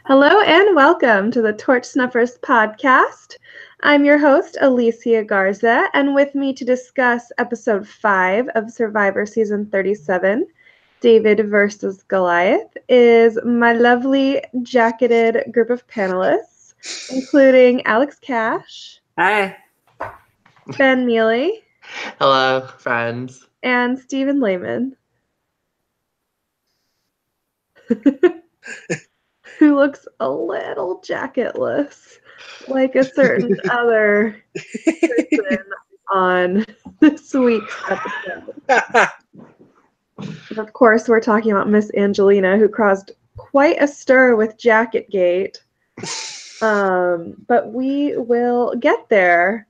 Hello and welcome to the Torch Snuffers podcast. I'm your host, Alicia Garza, and with me to discuss episode 5 of Survivor Season 37, David versus Goliath, is my lovely jacketed group of panelists, including Alex Cash. Hi. Ben Mealy. Hello, friends. And Stephen Lehman. Who looks a little jacketless, like a certain other person on this week's episode. And of course, we're talking about Miss Angelina, who caused quite a stir with Jacketgate. But we will get there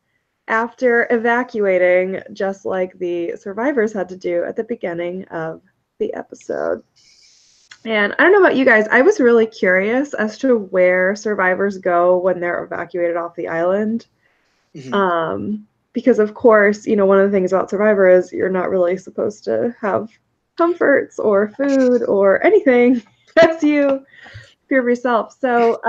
after evacuating, just like the survivors had to do at the beginning of the episode. And I don't know about you guys, I was really curious as to where survivors go when they're evacuated off the island. Mm-hmm. Because, of course, one of the things about Survivor is you're not really supposed to have comforts or food or anything as you prove yourself. So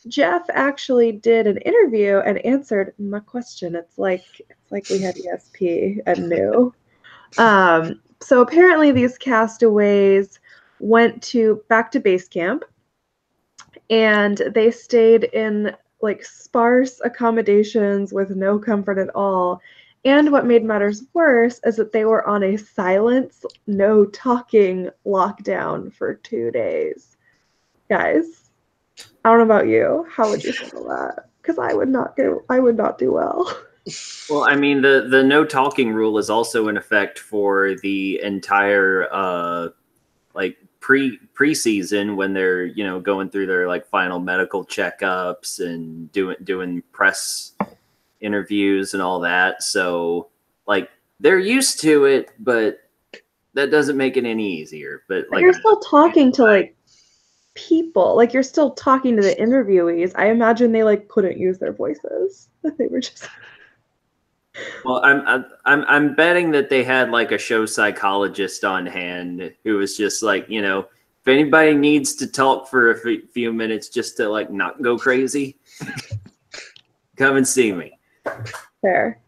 Jeff actually did an interview and answered my question. It's like we had ESP and knew. So apparently these castaways went back to base camp, and they stayed in like sparse accommodations with no comfort at all. And what made matters worse is that they were on a silence, no talking lockdown for 2 days. Guys, I don't know about you. How would you handle that? Because I would not do well. Well, I mean, the no talking rule is also in effect for the entire preseason when they're going through their like final medical checkups and doing press interviews and all that. So like they're used to it, but that doesn't make it any easier. But like you're still talking to like people, like you're still talking to the interviewees. I imagine they like couldn't use their voices. They were just. Well, I'm betting that they had like a show psychologist on hand who was just like, if anybody needs to talk for a few minutes just to like not go crazy, come and see me. Fair.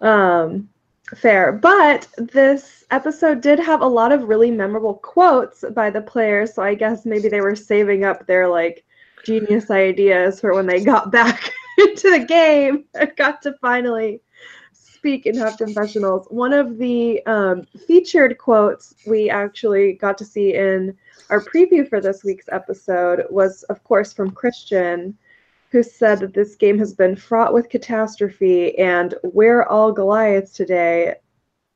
Fair. But this episode did have a lot of really memorable quotes by the players, so I guess maybe they were saving up their like genius ideas for when they got back into the game and got to finally speak and have confessionals. One of the featured quotes we actually got to see in our preview for this week's episode was, of course, from Christian, who said that this game has been fraught with catastrophe, and we're all Goliaths today.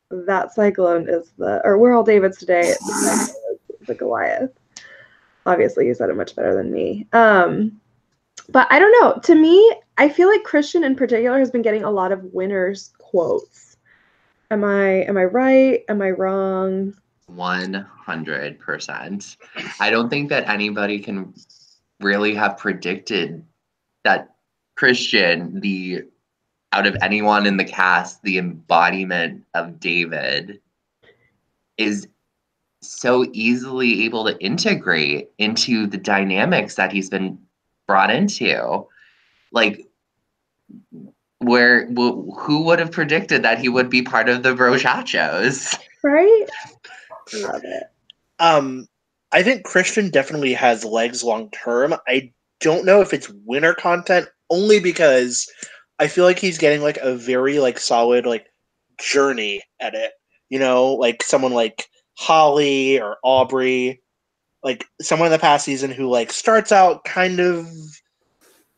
That cyclone is we're all Davids today. The Goliath. Obviously, you said it much better than me. But I don't know. To me, I feel like Christian in particular has been getting a lot of winners quotes. Am I right? Am I wrong? 100%. I don't think that anybody can really have predicted that Christian, out of anyone in the cast, the embodiment of David, is so easily able to integrate into the dynamics that he's been brought into. Like, who would have predicted that he would be part of the Brochachos? Right? Love it. I think Christian definitely has legs long term. I don't know if it's winner content, only because I feel like he's getting like a very like solid like journey at it. Like someone like Holly or Aubrey, like someone in the past season who like starts out kind of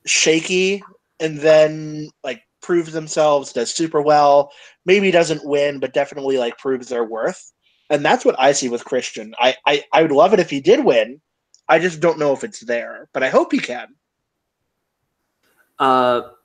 shaky and then like proves themselves, does super well, maybe doesn't win, but definitely like proves their worth. And that's what I see with Christian. I would love it if he did win. I just don't know if it's there, but I hope he can. Now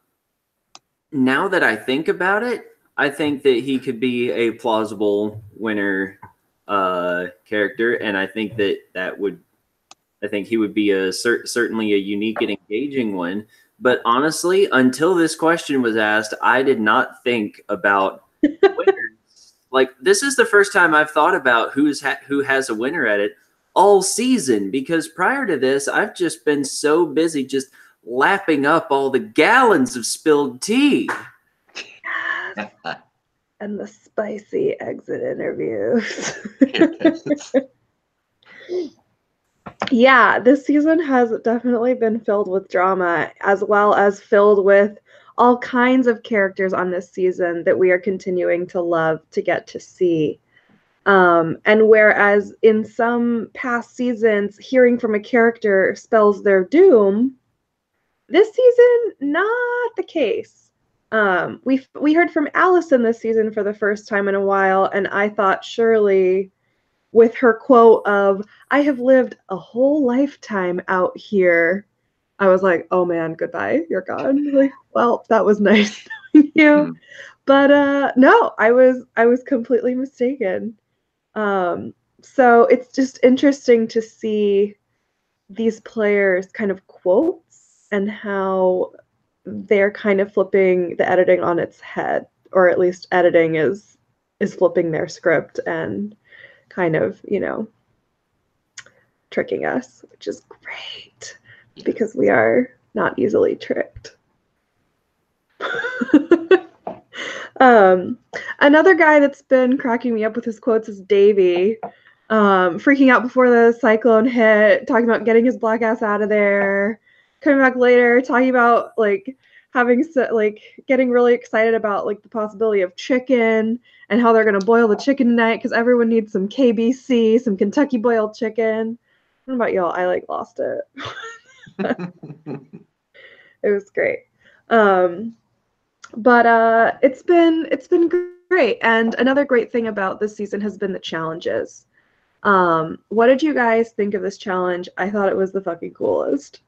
that I think about it, I think that he could be a plausible winner character, and I think I think he would be certainly a unique and engaging one. But honestly, until this question was asked, I did not think about winners. Like, this is the first time I've thought about who has a winner at it. all season, because prior to this, I've just been so busy just lapping up all the gallons of spilled tea. And the spicy exit interviews. Yeah, this season has definitely been filled with drama, as well as filled with all kinds of characters on this season that we are continuing to love to get to see. And whereas in some past seasons, hearing from a character spells their doom, this season, not the case. We heard from Allison this season for the first time in a while, and I thought surely with her quote of, "I have lived a whole lifetime out here," I was like, oh man, goodbye, you're gone. Like, well, that was nice knowing you. Mm. But no, I was completely mistaken. So it's just interesting to see these players kind of quotes and how they're kind of flipping the editing on its head, or at least editing is flipping their script and kind of, tricking us, which is great because we are not easily tricked. Another guy that's been cracking me up with his quotes is Davey, freaking out before the cyclone hit, talking about getting his black ass out of there, coming back later, talking about getting really excited about the possibility of chicken and how they're gonna boil the chicken tonight because everyone needs some KBC, some Kentucky boiled chicken. I don't know about y'all, I lost it. It was great. But it's been great. And another great thing about this season has been the challenges. What did you guys think of this challenge? I thought it was the fucking coolest.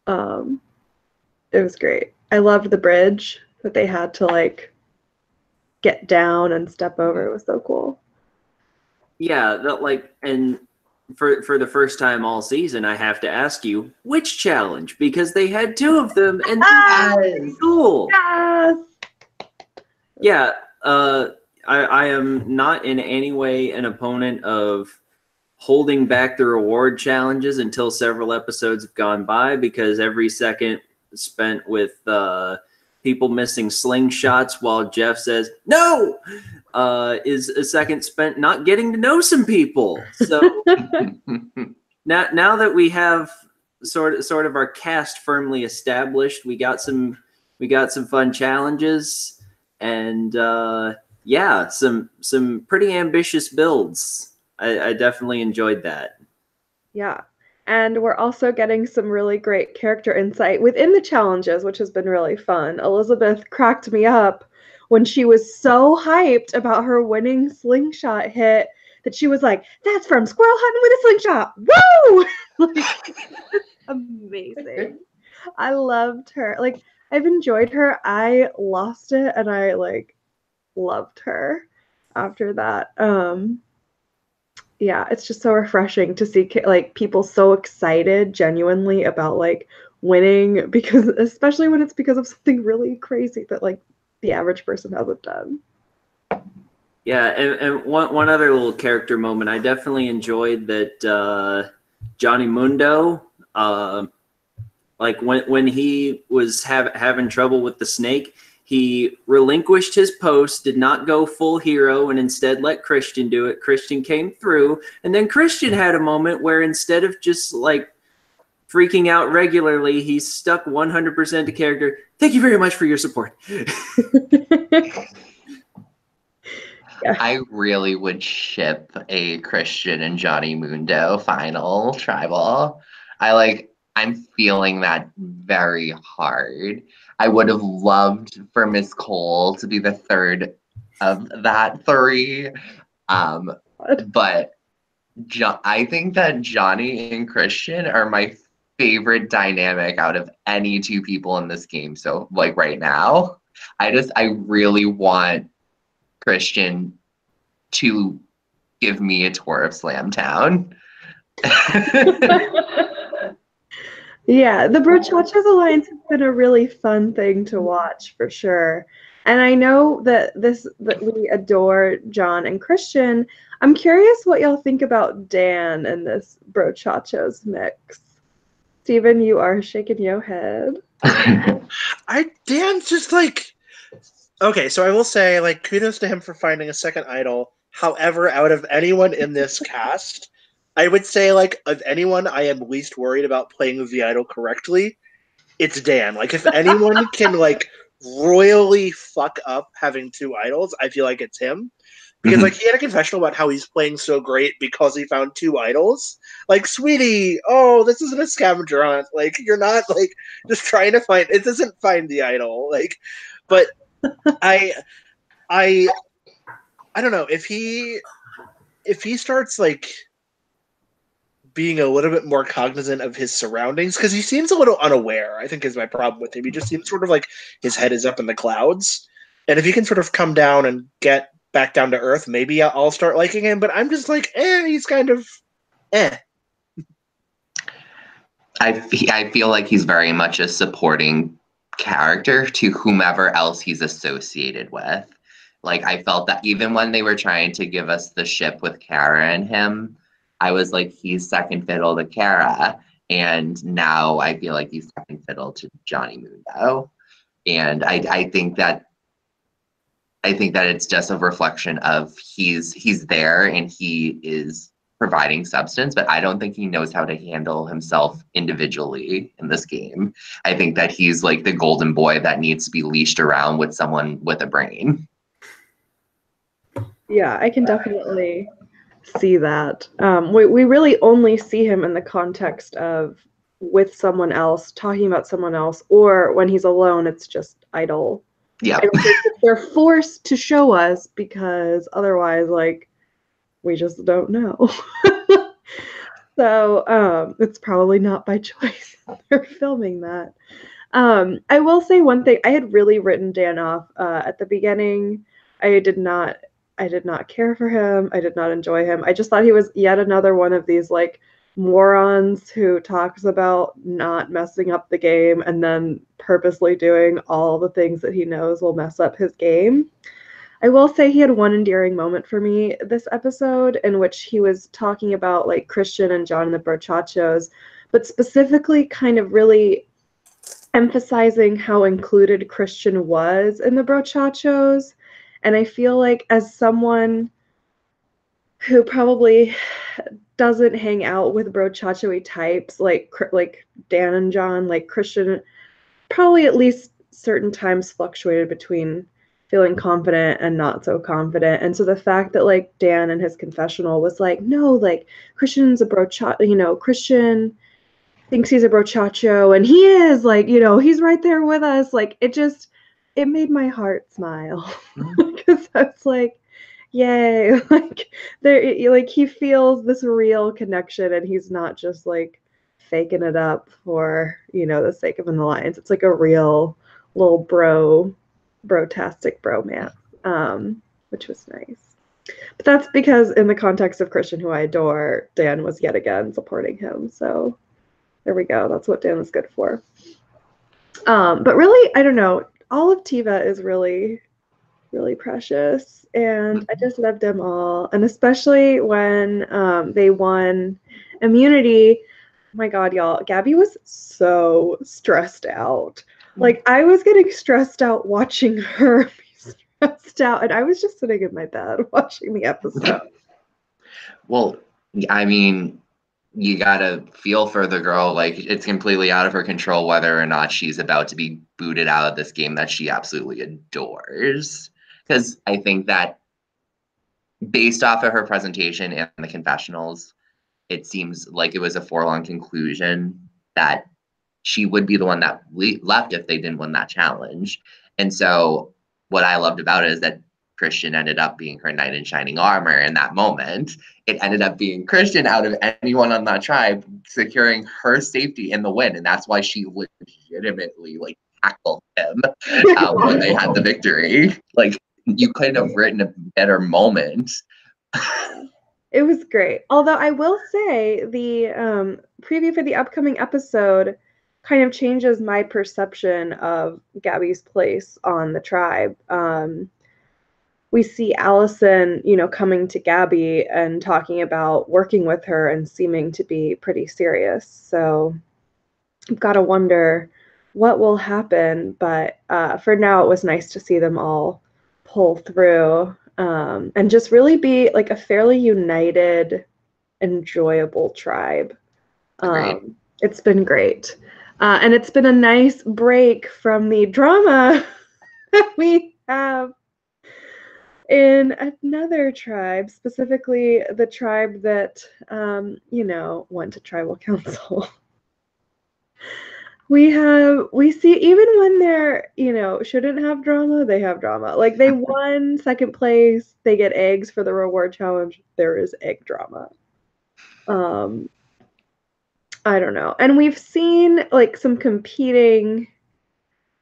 It was great. I loved the bridge that they had to get down and step over. It was so cool. Yeah, and for the first time all season, I have to ask you, which challenge? Because they had two of them, and Yes. cool. Yes. Yeah, I am not in any way an opponent of holding back the reward challenges until several episodes have gone by, because every second spent with people missing slingshots while Jeff says no is a second spent not getting to know some people. So now that we have sort of our cast firmly established, we got some fun challenges, and some pretty ambitious builds. I definitely enjoyed that. Yeah. And we're also getting some really great character insight within the challenges, which has been really fun. Elizabeth cracked me up when she was so hyped about her winning slingshot hit that she was like, "That's from Squirrel Hunting with a Slingshot." Woo! Amazing. I loved her. I've enjoyed her. I lost it and I loved her after that. Yeah, it's just so refreshing to see people so excited genuinely about winning, because especially when it's because of something really crazy that the average person hasn't done. Yeah, and one other little character moment, I definitely enjoyed that Johnny Mundo, when he was having trouble with the snake, he relinquished his post, did not go full hero, and instead let Christian do it. Christian came through, and then Christian had a moment where instead of just freaking out regularly, he stuck 100% to character. "Thank you very much for your support." Yeah. I really would ship a Christian and Johnny Mundo final tribal. I'm feeling that very hard. I would have loved for Miss Cole to be the third of that three. But I think that Johnny and Christian are my favorite dynamic out of any two people in this game. So right now, I really want Christian to give me a tour of Slamtown. Yeah, the Brochachas Alliance has been a really fun thing to watch for sure. And I know that we adore John and Christian. I'm curious what y'all think about Dan and this brochachos mix. Steven, you are shaking your head. Dan's just like, okay, so I will say, like, kudos to him for finding a second idol. However, out of anyone in this cast, I would say, like, of anyone I am least worried about playing the idol correctly, it's Dan. Like, if anyone can, like, royally fuck up having two idols, I feel like it's him. Because, like, he had a confessional about how he's playing so great because he found two idols. Like, sweetie, oh, this isn't a scavenger hunt. Like, you're not, like, just trying to find... It doesn't find the idol. Like, but I don't know. If he starts, like, being a little bit more cognizant of his surroundings, because he seems a little unaware, I think is my problem with him. He just seems sort of like his head is up in the clouds. And if he can sort of come down and get back down to earth, maybe I'll start liking him. But I'm just like, he's kind of, I feel like he's very much a supporting character to whomever else he's associated with. Like, I felt that even when they were trying to give us the ship with Kara and him, I was like, he's second fiddle to Kara. And now I feel like he's second fiddle to Johnny Mundo. And I think that it's just a reflection of he's there and he is providing substance, but I don't think he knows how to handle himself individually in this game. I think that he's like the golden boy that needs to be leashed around with someone with a brain. Yeah, I can definitely see that. We really only see him in the context of with someone else, talking about someone else, or when he's alone, it's just idle. Yeah. I don't think that they're forced to show us because otherwise, like, we just don't know. So it's probably not by choice they're filming that. I will say one thing. I had really written Dan off at the beginning. I did not care for him. I did not enjoy him. I just thought he was yet another one of these, like, morons who talks about not messing up the game and then purposely doing all the things that he knows will mess up his game. I will say he had one endearing moment for me this episode in which he was talking about, like, Christian and John and the brochachos, but specifically kind of really emphasizing how included Christian was in the brochachos. And I feel like, as someone who probably doesn't hang out with brochacho-y types like Dan and John, like, Christian probably at least certain times fluctuated between feeling confident and not so confident. And so the fact that, like, Dan in his confessional was like, no, like, Christian's a brochacho, Christian thinks he's a brochacho, and he is, like, he's right there with us. Like, it made my heart smile because that's like, yay, like, he feels this real connection, and he's not just, like, faking it up for the sake of an alliance. It's like a real little brotastic bromance, which was nice. But that's because in the context of Christian, who I adore, Dan was yet again supporting him. So there we go. That's what Dan is good for. But really, I don't know. All of Tiva is really, really precious, and I just loved them all. And especially when they won immunity. Oh my God, y'all. Gabby was so stressed out. Like, I was getting stressed out watching her be stressed out, and I was just sitting in my bed watching the episode. Well, I mean, you gotta feel for the girl. Like, it's completely out of her control whether or not she's about to be booted out of this game that she absolutely adores. Because I think that based off of her presentation and the confessionals, it seems like it was a foregone conclusion that she would be the one that left if they didn't win that challenge. And so what I loved about it is that Christian ended up being her knight in shining armor in that moment. It ended up being Christian out of anyone on that tribe securing her safety in the win. And that's why she legitimately, like, tackled him when they had the victory. Like, you couldn't have written a better moment. It was great. Although I will say the preview for the upcoming episode kind of changes my perception of Gabby's place on the tribe. We see Allison, coming to Gabby and talking about working with her and seeming to be pretty serious. So I've got to wonder what will happen. But for now, it was nice to see them all pull through and just really be like a fairly united, enjoyable tribe. It's been great. And it's been a nice break from the drama that we have in another tribe, specifically the tribe that, went to tribal council. We see even when they're, shouldn't have drama, they have drama. Like they won second place, they get eggs for the reward challenge. There is egg drama. I don't know. And we've seen like some competing,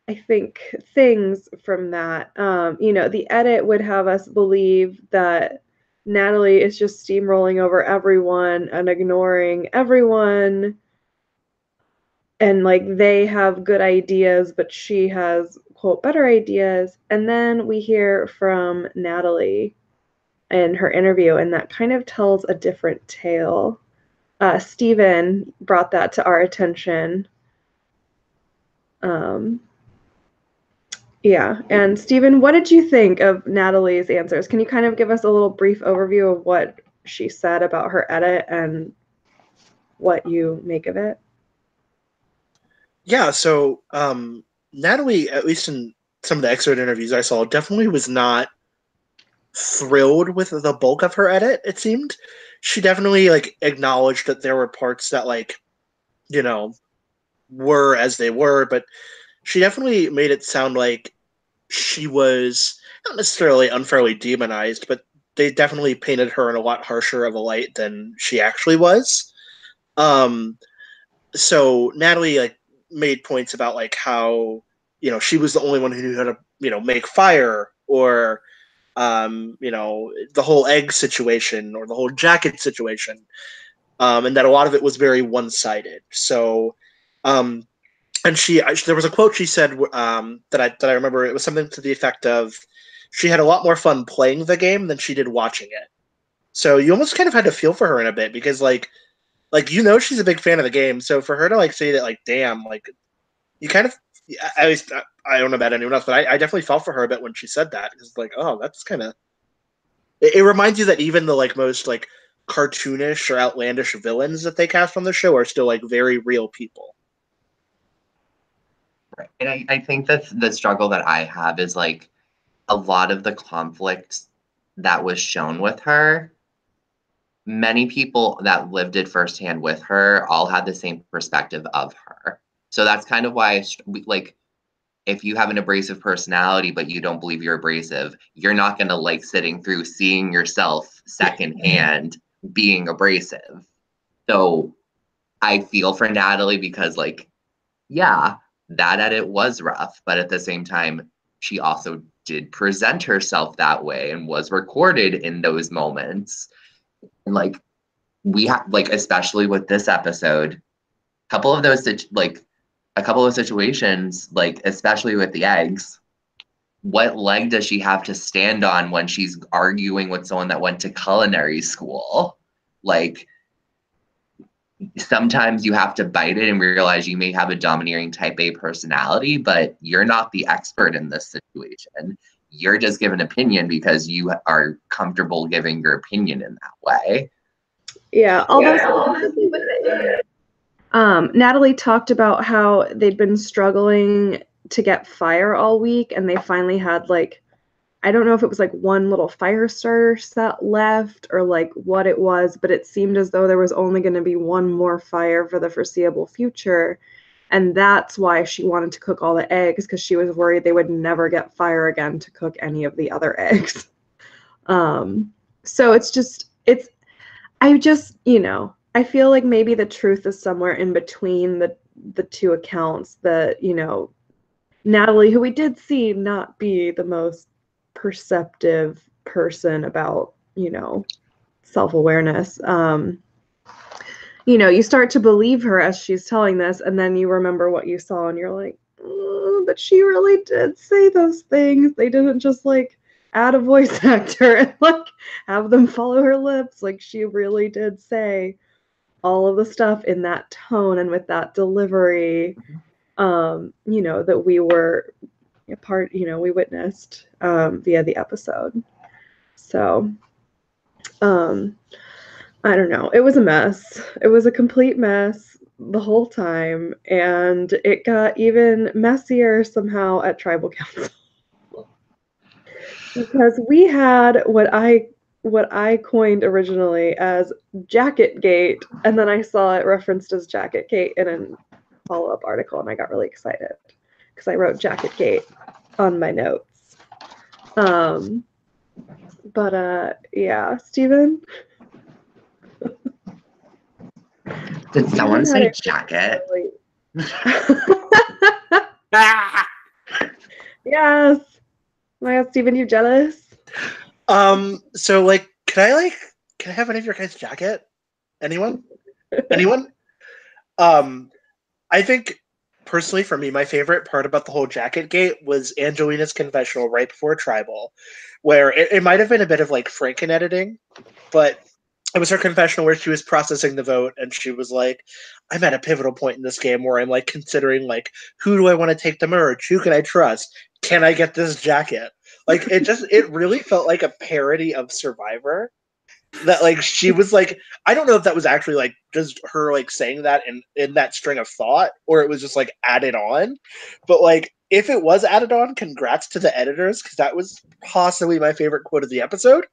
I think, things from that. The edit would have us believe that Natalie is just steamrolling over everyone and ignoring everyone. And like they have good ideas, but she has, quote, better ideas. And then we hear from Natalie in her interview, and that kind of tells a different tale. Stephen brought that to our attention. Yeah, and Stephen, what did you think of Natalie's answers? Can you kind of give us a little brief overview of what she said about her edit and what you make of it? Yeah, so Natalie, at least in some of the excerpt interviews I saw, definitely was not thrilled with the bulk of her edit, it seemed. She definitely like acknowledged that there were parts that like, were as they were, but she definitely made it sound like she was not necessarily unfairly demonized, but they definitely painted her in a lot harsher of a light than she actually was. So Natalie like made points about like how she was the only one who knew how to make fire, or the whole egg situation or the whole jacket situation, and that a lot of it was very one-sided. So and there was a quote she said that I remember. It was something to the effect of, she had a lot more fun playing the game than she did watching it. So you almost kind of had to feel for her in a bit, because like she's a big fan of the game. So for her to like say that, like, damn, like, you kind of, at least I don't know about anyone else, but I definitely felt for her a bit when she said that. It's like, oh, that's kind of, it reminds you that even the like most like cartoonish or outlandish villains that they cast on the show are still like very real people. Right. And I think that the struggle that I have is like a lot of the conflict that was shown with her. Many people that lived it firsthand with her all had the same perspective of her. So that's kind of why, like, if you have an abrasive personality, but you don't believe you're abrasive, you're not going to like sitting through seeing yourself secondhand being abrasive. So I feel for Natalie, because like, yeah, that edit was rough, but at the same time, she also did present herself that way and was recorded in those moments. And like, we have, like, especially with this episode, a couple of situations, like especially with the eggs, what leg does she have to stand on when she's arguing with someone that went to culinary school? Like, sometimes you have to bite it and realize you may have a domineering type A personality, but you're not the expert in this situation. You're just giving an opinion because you are comfortable giving your opinion in that way. Yeah, although Natalie talked about how they'd been struggling to get fire all week, and they finally had like, I don't know if it was like one little fire starter set left or like what it was, but it seemed as though there was only going to be one more fire for the foreseeable future. And that's why she wanted to cook all the eggs, because she was worried they would never get fire again to cook any of the other eggs. So I feel like maybe the truth is somewhere in between the two accounts, that, Natalie, who we did see not be the most perceptive person about, self-awareness, you know, you start to believe her as she's telling this, and then you remember what you saw, and you're like, oh, but she really did say those things. They didn't just like add a voice actor and like have them follow her lips. Like she really did say all of the stuff in that tone and with that delivery, you know, that we were a part, you know, we witnessed via the episode. So, I don't know. It was a mess. It was a complete mess the whole time, and it got even messier somehow at Tribal Council because we had what I coined originally as Jacket Gate, and then I saw it referenced as Jacket Gate in a follow-up article, and I got really excited because I wrote Jacket Gate on my notes. Yeah, Steven? Did someone say jacket? Yes. Oh my God, Steven, you jealous? So like, can I have any of your guys' jacket? Anyone? Anyone? I think personally for me, my favorite part about the whole jacket gate was Angelina's confessional right before Tribal, where it might have been a bit of like Franken editing, but it was her confessional where she was processing the vote and she was like, I'm at a pivotal point in this game where I'm like considering like, who do I want to take the merge? Who can I trust? Can I get this jacket? Like it really felt like a parody of Survivor. That like she was like, I don't know if that was actually like just her like saying that in that string of thought, or it was just like added on. But like if it was added on, congrats to the editors, because that was possibly my favorite quote of the episode.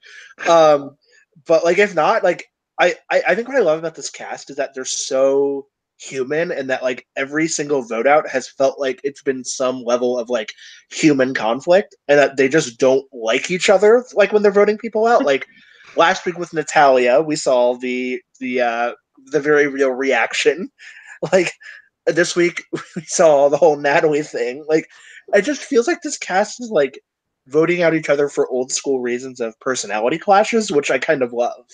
But like if not, like I think what I love about this cast is that they're so human, and that like every single vote out has felt like it's been some level of like human conflict, and that they just don't like each other like when they're voting people out. Like last week with Natalia, we saw the very real reaction. Like this week, we saw the whole Natalie thing. Like it just feels like this cast is like voting out each other for old school reasons of personality clashes, which I kind of love.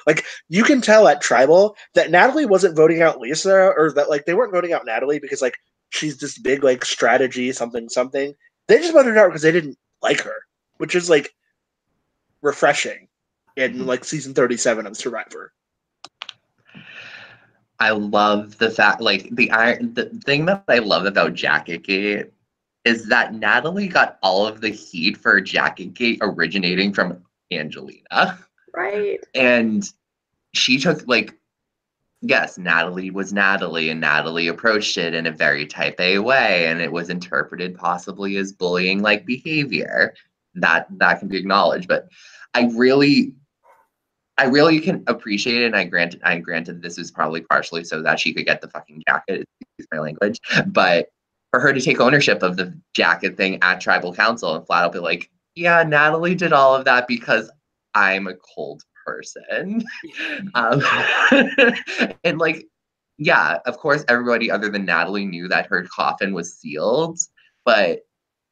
Like you can tell at Tribal that Natalie wasn't voting out Lisa, or that like they weren't voting out Natalie because like she's this big like strategy something something. They just voted her out because they didn't like her, which is like refreshing in like season 37 of Survivor. I love the fact, like the thing that I love about Jacket Gate is that Natalie got all of the heat for Jacket Gate originating from Angelina. Right. And she took like, yes, Natalie was Natalie, and Natalie approached it in a very type A way, and it was interpreted possibly as bullying like behavior. That can be acknowledged. But I really can appreciate it, and I granted this is probably partially so that she could get the fucking jacket, excuse my language, but for her to take ownership of the jacket thing at Tribal Council and flat out be like, yeah, Natalie did all of that because I'm a cold person. And like, yeah, of course, everybody other than Natalie knew that her coffin was sealed, but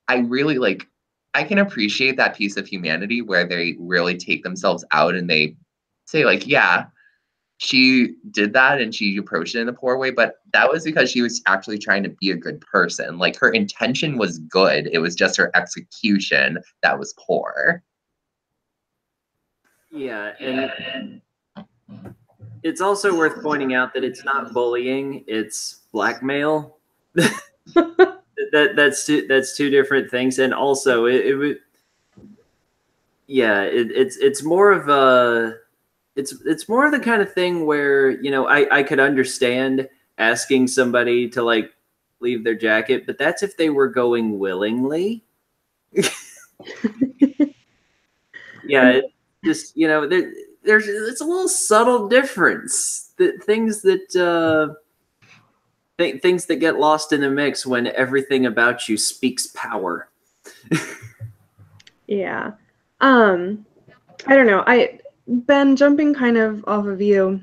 I really like, I can appreciate that piece of humanity where they really take themselves out and they say like, yeah, she did that and she approached it in a poor way, but that was because she was actually trying to be a good person. Like her intention was good. It was just her execution that was poor. Yeah, and it's also worth pointing out that it's not bullying, it's blackmail. That's two different things. And also it would, yeah, it's more of a, it's more of the kind of thing where, you know, I could understand asking somebody to like leave their jacket, but that's if they were going willingly. Yeah, it just, you know, there's it's a little subtle difference. Things that get lost in the mix when everything about you speaks power. Yeah. I don't know. Ben, jumping kind of off of you,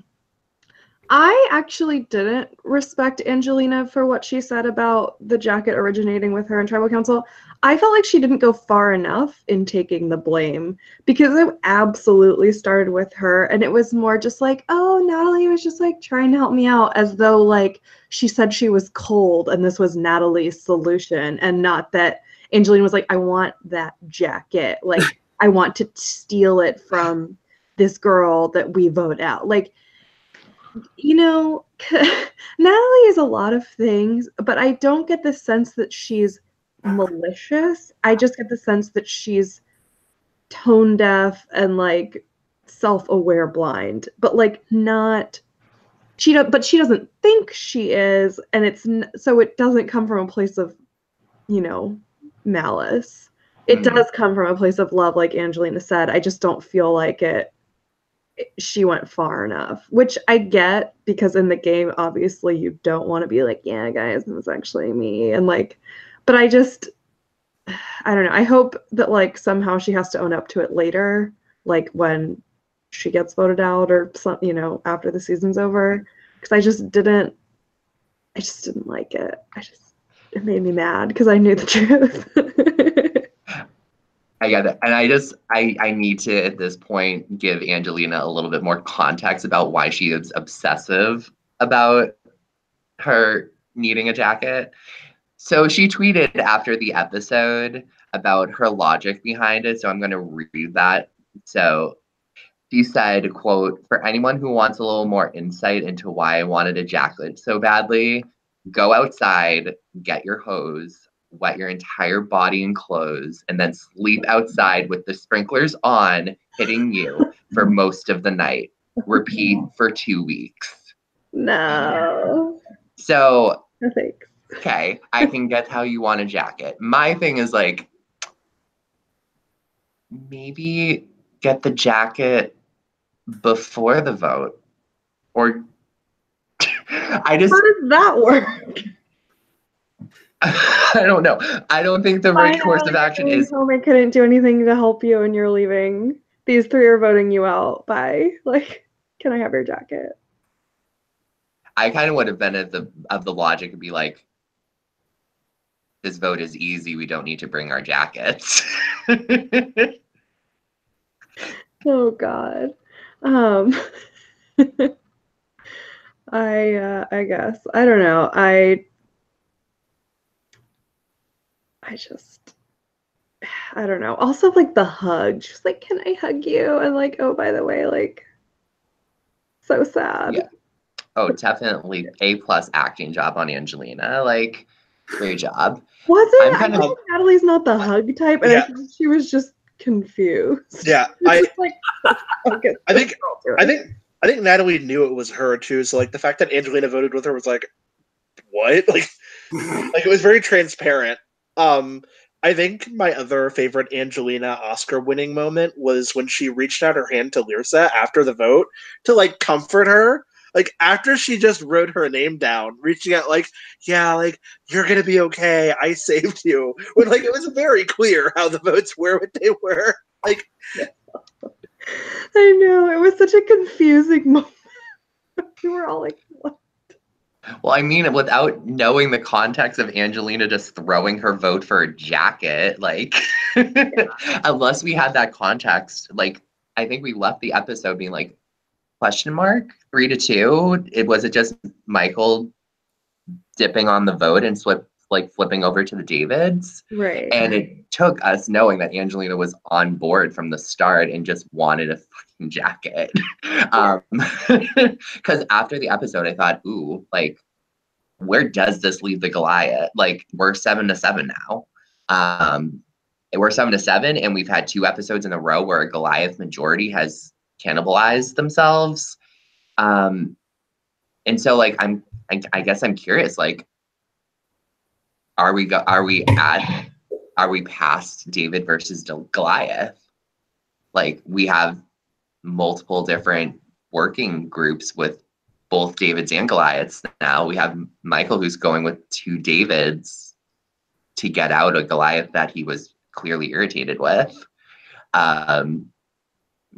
I actually didn't respect Angelina for what she said about the jacket originating with her in tribal council. I felt like she didn't go far enough in taking the blame because it absolutely started with her, and it was more just like, oh, Natalie was just like trying to help me out, as though like she said she was cold and this was Natalie's solution, and not that Angelina was like, I want that jacket. Like, I want to steal it from this girl that we vote out. Like, you know, Natalie is a lot of things, but I don't get the sense that she's malicious. I just get the sense that she's tone deaf and like self-aware blind, but like not but she doesn't think she is, and so it doesn't come from a place of, you know, malice. It does come from a place of love, like Angelina said. I just don't feel like she went far enough, which I get, because in the game, obviously, you don't want to be like, yeah, guys, it was actually me. And like, but I don't know. I hope that like somehow she has to own up to it later, like when she gets voted out or some, you know, after the season's over. Because I just didn't like it. It made me mad because I knew the truth. I get it. And I need to, at this point, give Angelina a little bit more context about why she is obsessive about her needing a jacket. So she tweeted after the episode about her logic behind it. So I'm going to read that. So she said, quote, for anyone who wants a little more insight into why I wanted a jacket so badly, go outside, get your hose, wet your entire body in clothes, and then sleep outside with the sprinklers on, hitting you for most of the night. Repeat for 2 weeks. No. So, No thanks. okay, I can get how you want a jacket. My thing is like, maybe get the jacket before the vote. Or How does that work? I don't know. I don't think the right course of action is. I couldn't do anything to help you, and you're leaving. These three are voting you out. Bye. Like, can I have your jacket? I kind of would have been of the logic and be like, this vote is easy. We don't need to bring our jackets. Oh God. I guess I don't know. I don't know. Also, like the hug. She's like, "Can I hug you?" And like, oh, by the way, like, so sad. Yeah. Oh, definitely A+ acting job on Angelina. Like, great job. Was it? I know Natalie's not the hug type, and I think she was just confused. Yeah, I think Natalie knew it was her too. So like the fact that Angelina voted with her was like, what? Like it was very transparent. I think my other favorite Angelina Oscar-winning moment was when she reached out her hand to Lyrsa after the vote to like comfort her. Like after she just wrote her name down, reaching out like, yeah, like you're gonna be okay. I saved you. When like it was very clear how the votes were what they were. Like, I know, it was such a confusing moment. We were all like, what? Well, I mean, without knowing the context of Angelina just throwing her vote for a jacket, like, unless we had that context, like, I think we left the episode being like, question mark, 3-2. Was it just Michael dipping on the vote and flipping over to the Davids? Right. And it took us knowing that Angelina was on board from the start and just wanted a fucking jacket. Because after the episode, I thought, ooh, like, where does this leave the Goliath? Like, we're 7-7 now. We're 7-7, and we've had 2 episodes in a row where a Goliath majority has cannibalized themselves. And so, like, I guess I'm curious, like, are we past David versus Goliath? Like, we have multiple different working groups with both Davids and Goliaths now. We have Michael who's going with 2 Davids to get out a Goliath that he was clearly irritated with.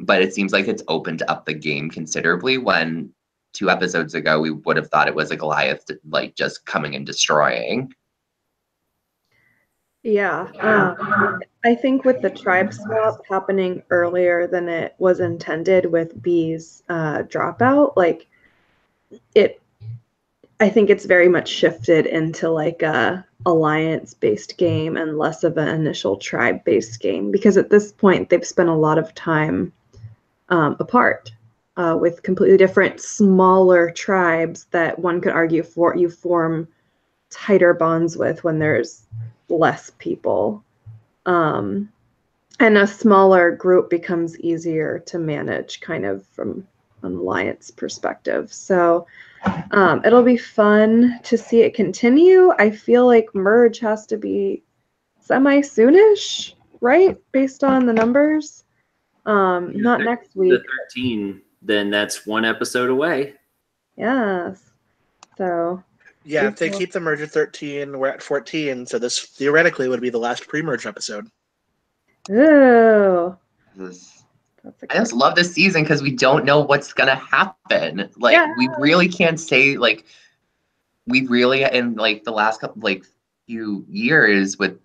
But it seems like it's opened up the game considerably when 2 episodes ago, we would have thought it was a Goliath, like, just coming and destroying. Yeah. I think with the tribe swap happening earlier than it was intended with B's dropout, like I think it's very much shifted into like a alliance-based game and less of an initial tribe-based game, because at this point they've spent a lot of time apart with completely different, smaller tribes that one could argue you form tighter bonds with when there's less people. And a smaller group becomes easier to manage kind of from an alliance perspective. So it'll be fun to see it continue. I feel like merge has to be semi-soonish, right? Based on the numbers. Not next week. The 13, then that's 1 episode away. Yes. So yeah, if they keep the merge at 13, we're at 14, so this theoretically would be the last pre-merge episode. ooh. I just love this season because we don't know what's gonna happen. Like, we really can't say, like, we really, in like the last couple, like, few years, with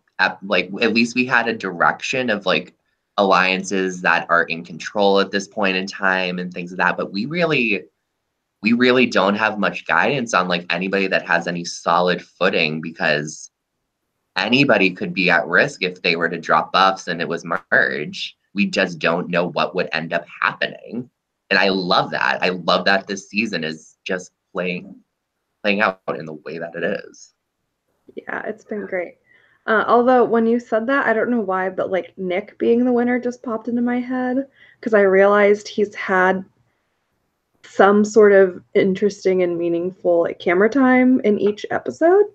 like, at least we had a direction of like alliances that are in control at this point in time and things like that. But we really don't have much guidance on like anybody that has any solid footing, because anybody could be at risk if they were to drop buffs and it was merge. We just don't know what would end up happening. And I love that. I love that this season is just playing out in the way that it is. Yeah, it's been great. Although when you said that, I don't know why, but like Nick being the winner just popped into my head, because I realized he's had some sort of interesting and meaningful like camera time in each episode,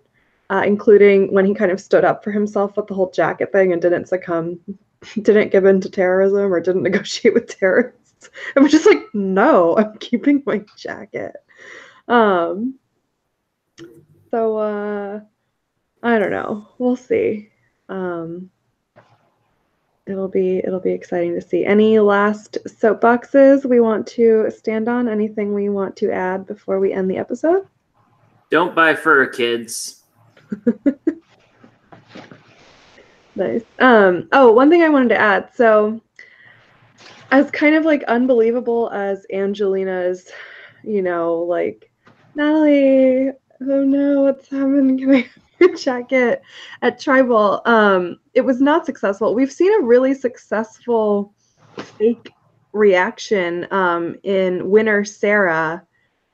including when he kind of stood up for himself with the whole jacket thing and didn't give in to terrorism or didn't negotiate with terrorists. I was just like, no, I'm keeping my jacket. So I don't know. We'll see. It'll be exciting to see. Any last soapboxes we want to stand on? Anything we want to add before we end the episode? Don't buy fur, kids. Nice. Oh, one thing I wanted to add. So, as kind of like unbelievable as Angelina's, like, Natalie, oh no, what's happening? Can I have your jacket at Tribal? It was not successful. We've seen a really successful fake reaction in winner Sarah,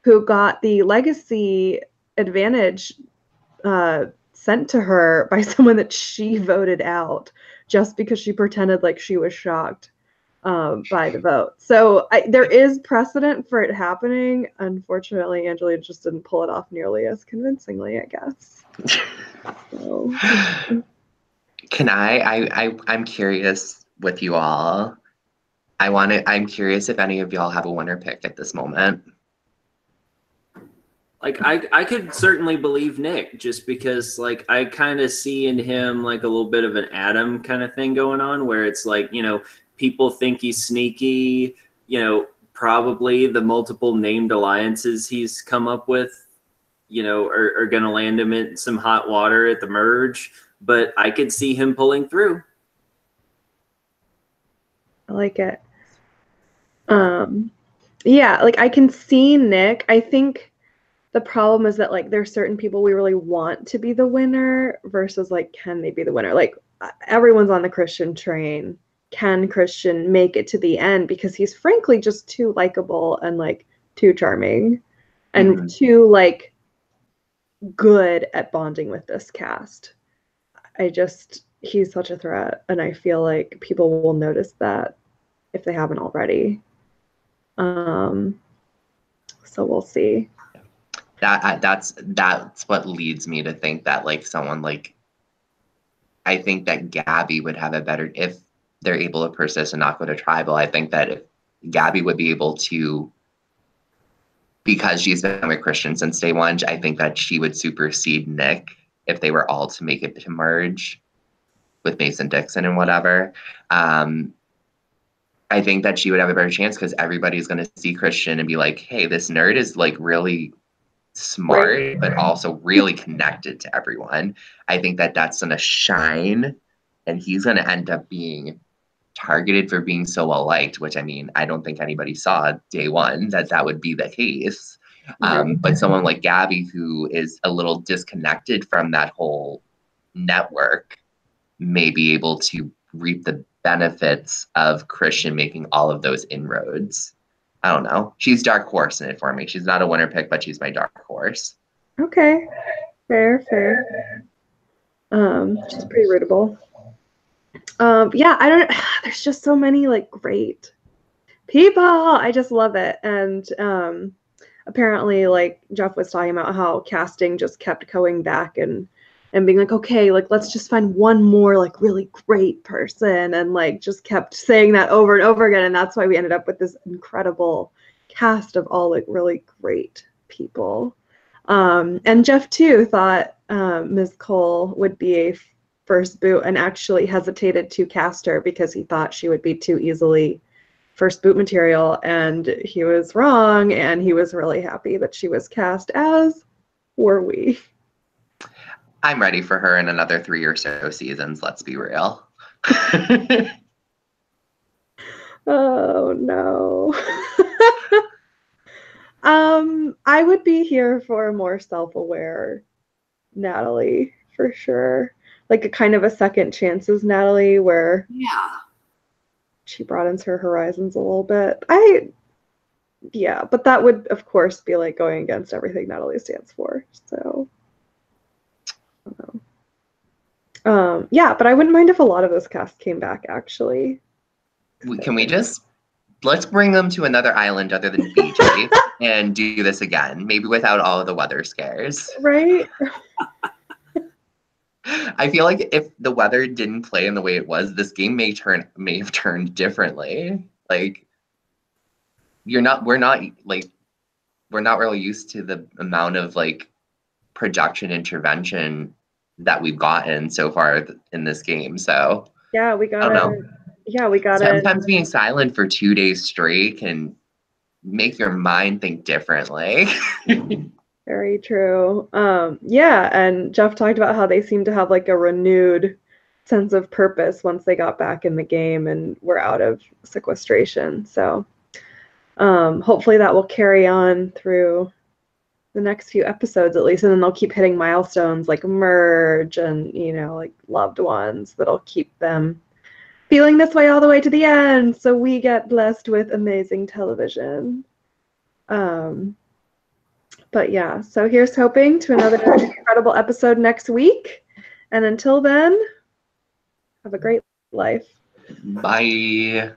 who got the legacy advantage sent to her by someone that she voted out just because she pretended like she was shocked by the vote. So there is precedent for it happening. Unfortunately, Angelina just didn't pull it off nearly as convincingly, I guess. So. Can I'm curious with you all. I'm curious if any of y'all have a winner pick at this moment. Like, I could certainly believe Nick, just because like I kind of see in him like a little bit of an Adam kind of thing going on, where it's like, people think he's sneaky, probably the multiple named alliances he's come up with, are going to land him in some hot water at the merge, but I could see him pulling through. I like it. Yeah, like I can see Nick. I think the problem is that like there's certain people we really want to be the winner versus like, can they be the winner? Like everyone's on the Christian train. Can Christian make it to the end? Because he's frankly just too likable and like too charming and too like good at bonding with this cast. He's such a threat, and I feel like people will notice that if they haven't already. So we'll see. That's what leads me to think that like someone like, I think that Gabby would have a better, if they're able to persist and not go to Tribal. I think that if Gabby would be able to, because she's been with Christian since day one, I think that she would supersede Nick if they were all to make it to merge with Mason Dixon and whatever. I think that she would have a better chance because everybody's going to see Christian and be like, hey, this nerd is like really smart, but also really connected to everyone. I think that that's going to shine, and he's going to end up being targeted for being so well liked, which I mean, I don't think anybody saw day one that that would be the case. But someone like Gabby, who is a little disconnected from that whole network, may be able to reap the benefits of Christian making all of those inroads. I don't know. She's dark horse in it for me. She's not a winner pick, but she's my dark horse. Okay. Fair. She's pretty rootable. Yeah, I don't. There's just so many like great people. I just love it. And apparently, like Jeff was talking about how casting just kept going back and being like, okay, like let's just find one more like really great person, and like just kept saying that over and over again. And that's why we ended up with this incredible cast of all like really great people. And Jeff too thought Ms. Cole would be a first boot and actually hesitated to cast her because he thought she would be too easily first boot material, and he was wrong, and he was really happy that she was cast, as were we. I'm ready for her in another 3 or so seasons, let's be real. Oh no. I would be here for a more self-aware Natalie for sure. Like a kind of a second chances Natalie where she broadens her horizons a little bit. Yeah, but that would of course be like going against everything Natalie stands for. So I don't know. Yeah, but I wouldn't mind if a lot of this cast came back actually. Can we just let's bring them to another island other than Fiji and do this again, maybe without all of the weather scares. Right? I feel like if the weather didn't play in the way it was, this game may have turned differently. Like we're not really used to the amount of like production intervention that we've gotten so far in this game. So yeah, we got it. Sometimes being silent for 2 days straight can make your mind think differently. Very true. Yeah, and Jeff talked about how they seem to have like a renewed sense of purpose once they got back in the game and were out of sequestration. So hopefully that will carry on through the next few episodes at least, and then they'll keep hitting milestones like merge and, you know, like loved ones that'll keep them feeling this way all the way to the end, so we get blessed with amazing television. But yeah, so here's hoping to another incredible episode next week. And until then, have a great life. Bye.